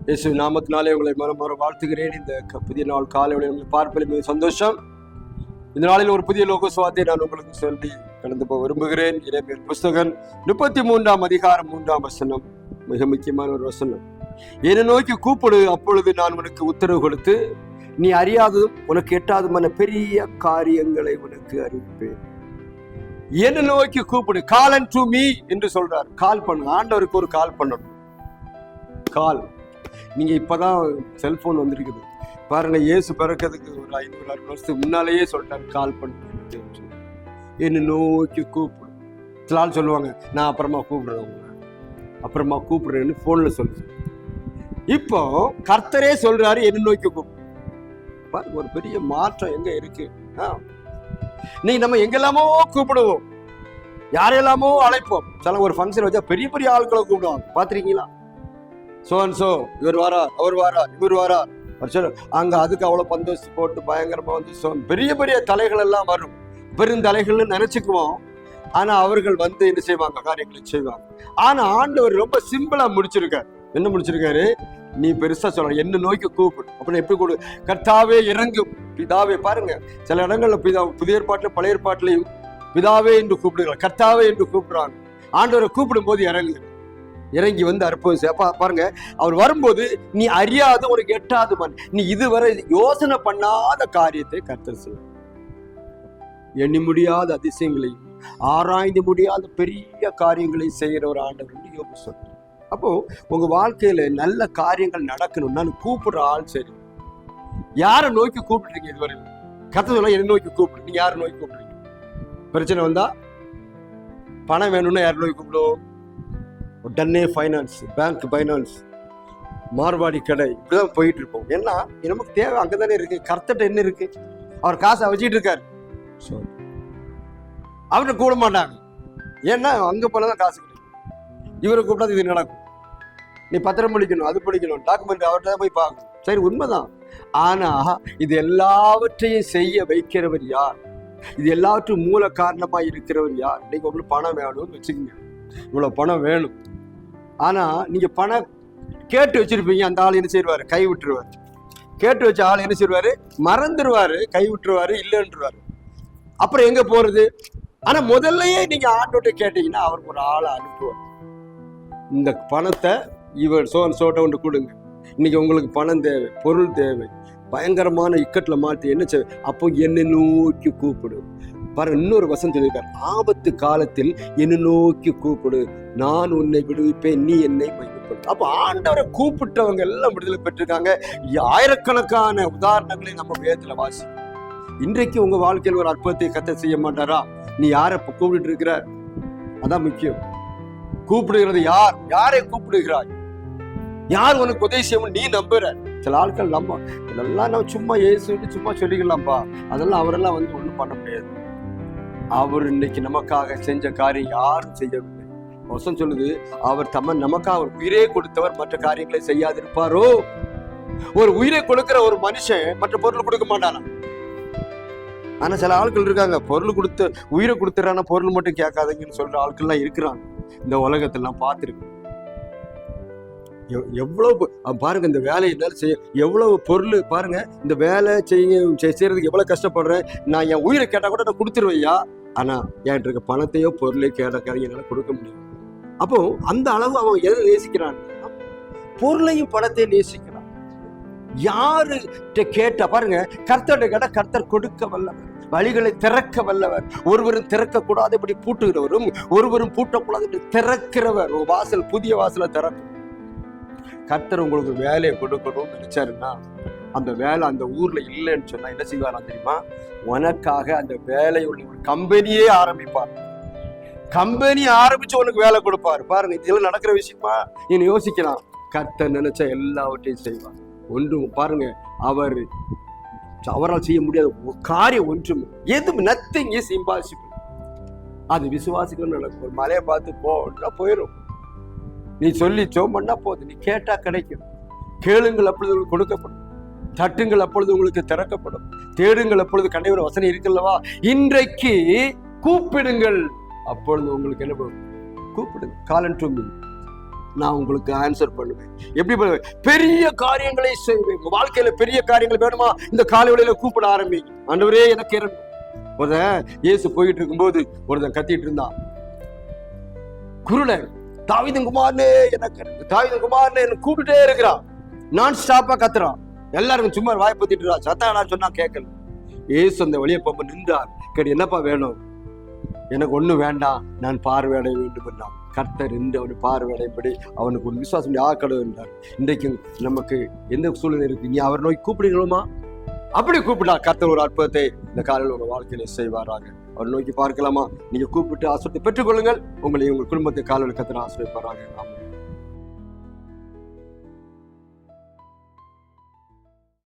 இயேசு நாமத்தினாலே உங்களை மனமாற வாழ்த்துகிறேன். இந்த புதிய நாள் காலையில் உங்களை பார்ப்பதில் மிக சந்தோஷம். இந்த நாளில் ஒரு புதிய லோகசுவாத்தை நான் உங்களுக்கு சொல்லி கடந்து போக விரும்புகிறேன். எரேமியா புஸ்தகம் 33ஆம் அதிகாரம் 3ஆம் வசனம் மிக முக்கியமான ஒரு வசனம். என்னை நோக்கி கூப்பிடு, அப்பொழுது நான் உனக்கு உத்தரவு கொடுத்து நீ அறியாததும் உனக்கு எட்டாததுமான பெரிய காரியங்களை உனக்கு அறிவிப்பேன். என்னை நோக்கி கூப்பிடு, கால் அண்ட் டு மீ என்று சொல்றார். கால் பண்ணு, ஆண்டவருக்கு ஒரு கால் பண்ணணும். கால் நீங்க இப்பதான் செல்போன் வந்திருக்குது பாருங்க. இயேசு பிறக்கிறதுக்கு ஒரு 500 வருஷத்துக்கு முன்னாலேயே சொல்லிட்டாரு கால் பண்ணு, என்னை நோக்கி கூப்பிடு. சில ஆள் சொல்லுவாங்க நான் அப்புறமா கூப்பிடுறேன்னு போன்ல சொல்லுங்க. இப்போ கர்த்தரே சொல்றாரு என்னை நோக்கி கூப்பிடு. பாருங்க ஒரு பெரிய மாற்றம் எங்க இருக்கு. நீ நம்ம எங்கெல்லாமோ கூப்பிடுவோம், யாரெல்லாமோ அழைப்போம். சில ஒரு ஃபங்க்ஷன் வச்சா பெரிய பெரிய ஆட்களை கூப்பிடுவாங்க, பாத்திருக்கீங்களா? சோ இவர் வாரா, அவர் வாரா, இவர் வாரா, அங்க அதுக்கு அவ்வளவு பந்தோஸ்து போட்டு பயங்கரமா வந்து பெரிய பெரிய தலைகள் எல்லாம் வரும். பெருந்தலைகள்னு நினைச்சுக்குவோம். ஆனா அவர்கள் வந்து என்ன செய்வாங்க, காரியங்களை செய்வாங்க. ஆனா ஆண்டவர் ரொம்ப சிம்பிளா முடிச்சிருக்காரு. என்ன முடிச்சிருக்காரு? நீ பெருசா சொல்ல, என்ன நோக்கி கூப்பிடு. அப்படின்னு எப்படி கூப்பிடு? கர்த்தாவே இறங்கும், பிதாவே. பாருங்க சில இடங்கள்ல புதிய ஏற்பாட்டுல பழைய ஏற்பாட்டுலையும் பிதாவே என்று கூப்பிடுகிறார், கர்த்தாவே என்று கூப்பிடுறாங்க. ஆண்டவரை கூப்பிடும் போது இறங்கி வந்து அற்புதம். பாருங்க அவர் வரும்போது நீ அறியாத ஒரு எட்டாவது மண், நீ இதுவரை யோசனை பண்ணாத காரியத்தை கர்த்தர் செய்ய, எண்ணி முடியாத அதிசயங்களையும் ஆராய்ந்து முடியாத பெரிய காரியங்களை செய்கிற ஒரு ஆண்டவர் யோபு சொல்ற. அப்போ உங்க வாழ்க்கையில நல்ல காரியங்கள் நடக்கணும்னா கூப்பிடுற ஆள் சரி. யாரை நோக்கி கூப்பிடுறீங்க? இதுவரை கர்த்தர் சொல்ல என்னை நோக்கி கூப்பிடு. நீங்க யாரை நோக்கி கூப்பிடுறீங்க? பிரச்சனை வந்தா பணம் வேணும்னா யாரை நோக்கி கூப்பிடுவோம்? உடனே ஃபைனான்ஸ், பேங்க் ஃபைனான்ஸ், மார்வாடி கடை, இப்படிதான் போயிட்டு இருப்போம். ஏன்னா நமக்கு தேவை அங்கதானே இருக்கு. கர்த்தர்ட்ட என்ன இருக்கு? அவர் காசை வச்சுட்டு இருக்காரு, அவர்கிட்ட கூட மாட்டாங்க. ஏன்னா அங்க போனதான் காசு கிடைக்கும். இவரை கூப்பிட்டா இது நடக்கும். நீ பத்திரம் படிக்கணும், அது படிக்கணும், டாக்குமெண்ட் அவர்கிட்ட போய் பார்க்கணும். சரி, உண்மைதான். ஆனா இது எல்லாவற்றையும் செய்ய வைக்கிறவர் யார்? இது எல்லாவற்றும் மூல காரணமா இருக்கிறவர் யார்? இன்னைக்கு உங்களுக்கு பணம் வேணும்னு வச்சுக்கோங்க, இவ்வளவு பணம் வேணும். ஆனா நீங்க பணம் கேட்டு வச்சிருப்பீங்க, அந்த ஆள் என்ன செய்வாரு? கை விட்டுருவாரு. கேட்டு வச்ச ஆள் என்ன செய்வாரு? மறந்துடுவாரு, கை விட்டுருவாரு, இல்லைன்றுவாரு. அப்புறம் எங்க போறது? ஆனா முதல்லயே நீங்க ஆண்டோட்ட கேட்டீங்கன்னா அவருக்கு ஒரு ஆளை அனுப்புவார். இந்த பணத்தை இவர் சோட்ட ஒன்று கொடுங்க, இன்னைக்கு உங்களுக்கு பணம் தேவை, பொருள் தேவை, பயங்கரமான இக்கட்டுல மாட்டி என்ன செய்ய, அப்போ என்னை நோக்கி கூப்பிடு. பாருங்க இன்னொரு வசனம் சொல்லியிருக்காரு, ஆபத்து காலத்தில் என்னை நோக்கி கூப்பிடு, நான் உன்னை விடுவிப்பேன், நீ என்னை மையப்படு. அப்போ ஆண்டவரை கூப்பிட்டவங்க எல்லாம் விடுதலை பெற்றிருக்காங்க. ஆயிரக்கணக்கான உதாரணங்களை நம்ம வேதத்துல வாசி. இன்றைக்கு உங்க வாழ்க்கையில் ஒரு அற்புதத்தை கர்த்தர் செய்ய மாட்டாரா? நீ யாரை கூப்பிட்டு இருக்கிற? அதான் முக்கியம். கூப்பிடுகிறது யார்? யாரை கூப்பிடுகிறாய்? யார் உனக்கு உதவி செய்யணும் நீ நம்புற? சில ஆட்கள் இதெல்லாம் நம்ம சும்மா ஏசுன்னு சும்மா சொல்லிக்கலாம்ப்பா, அதெல்லாம் அவரெல்லாம் வந்து ஒண்ணும் பண்ண முடியாது. அவர் இன்னைக்கு நமக்காக செஞ்ச காரியம் யாரும் செய்யவில்லை. வசனம் சொல்லுது, அவர் நமக்காக ஒரு உயிரே கொடுத்தவர் மற்ற காரியங்களை செய்யாதிருப்பாரோ? ஒரு உயிரை கொடுக்கிற ஒரு மனுஷன் மற்ற பொருள் கொடுக்க மாட்டானா? ஆனா சில ஆட்கள் இருக்காங்க, பொருள் கொடுத்து உயிரை கொடுத்துறான பொருள் மட்டும் கேட்காதீங்கன்னு சொல்ற ஆட்கள்லாம் இருக்கிறாங்க இந்த உலகத்துல. நான் பார்த்திருக்கேன். எவ்வளவு பாருங்க, இந்த வேலையை செய்ய எவ்வளவு பொருள் பாருங்க. இந்த வேலை செய்யறதுக்கு எவ்வளவு கஷ்டப்படுறேன். நான் என் உயிரை கேட்டா கூட நான் கொடுத்துருவையா, ஆனா என்கிட்ட இருக்க பணத்தையோ பொருளையோ கேட்ட என்னால கொடுக்க முடியும். அப்போ அந்த அளவு அவன் எதை நேசிக்கிறான்? பொருளையும் பணத்தையும் நேசிக்கிறான். யாரு கேட்டா பாருங்க, கர்த்தர்கிட்ட கேட்டா கர்த்தர் கொடுக்க வல்லவர், வழிகளை திறக்க வல்லவர். ஒருவரும் திறக்க கூடாது இப்படி பூட்டுகிறவரும், ஒருவரும் பூட்டக்கூடாது இப்படி திறக்கிறவர். ஒரு வாசல், புதிய வாசலை திறக்கும். கர்த்தர் உங்களுக்கு வேலையை கொடுக்கணும்னு நினைச்சாருன்னா அந்த வேலை அந்த ஊர்ல இல்லைன்னு சொன்னா என்ன செய்வாரா தெரியுமா? உனக்காக அந்த வேலையுள்ள ஒரு கம்பெனியே ஆரம்பிப்பார். கம்பெனி ஆரம்பிச்சு உனக்கு வேலை கொடுப்பாரு. பாருங்க இதெல்லாம் நடக்கிற விஷயமா நீ யோசிக்கலாம். கர்த்தர் நினைச்சா எல்லாவற்றையும் செய்வார். ஒன்றும் பாருங்க, அவரால் செய்ய முடியாத காரியம் ஒன்றும், எதுவும் நத்திங் இஸ் இம்பாசிபிள். அது விசுவாசிகள் நடக்கும். ஒரு மலையை பார்த்து போயிடும். நீ சொல்லி பண்ணா போதும், நீ கேட்டா கிடைக்கும். கேளுங்கள் அப்பொழுது உங்களுக்கு கொடுக்கப்படும், தட்டுங்கள் அப்பொழுது உங்களுக்கு திறக்கப்படும், தேடுங்கள் அப்பொழுது கண்டவர் வசனம் இருக்குல்லவா. இன்றைக்கு கூப்பிடுங்கள், அப்பொழுது உங்களுக்கு என்ன பண்ணும்? கூப்பிடுங்க. Call and to me. நான் உங்களுக்கு ஆன்சர் பண்ணுவேன். எப்படி பண்ணுவேன்? பெரிய காரியங்களை செய்வேன். உங்க வாழ்க்கையில பெரிய காரியங்கள் வேணுமா? இந்த காலையில கூப்பிட ஆரம்பிங்க. ஆண்டவரே எனக்கு இறங்கும். ஒருத்தன் இயேசு போயிட்டு இருக்கும்போது ஒருத்தன் கத்திட்டு இருந்தான். குருடன், தாவீதின் குமாரனே எனக்கு, தாவீதின் குமாரனே என்ன கூப்பிட்டுட்டே இருக்கிறான். நான் ஸ்டாப்பா கத்துறான். எல்லாருக்கும் சும்மா வாய்ப்பத்திட்டு சத்தாடா சொன்னா கேட்கல. இயேசு அந்த வழியை போக நின்றார். கேட்டு, என்னப்பா வேணும்? எனக்கு ஒண்ணு வேண்டாம், நான் பார்வையடைய வேண்டும் என்றான். கர்த்தர் அவனை பார்வையடையும்படி அவனுக்கு ஒரு விசுவாசம் ஆக்கணும் என்றார். இன்றைக்கு நமக்கு எந்த சூழ்நிலை இருக்கு? நீ அவர் நோக்கி கூப்பிடுங்களோமா? அப்படி கூப்பிட்டா கர்த்தர் ஒரு அற்புதத்தை இந்த காலையில் ஒரு வாழ்க்கையில செய்வாராக. அவர் நோக்கி பார்க்கலாமா? நீங்க கூப்பிட்டு ஆசிரியத்தை பெற்றுக்கொள்ளுங்கள். உங்களை உங்கள் குடும்பத்தை காலையில் கர்த்தர் ஆசிரியப்பாராக. ஆமென்.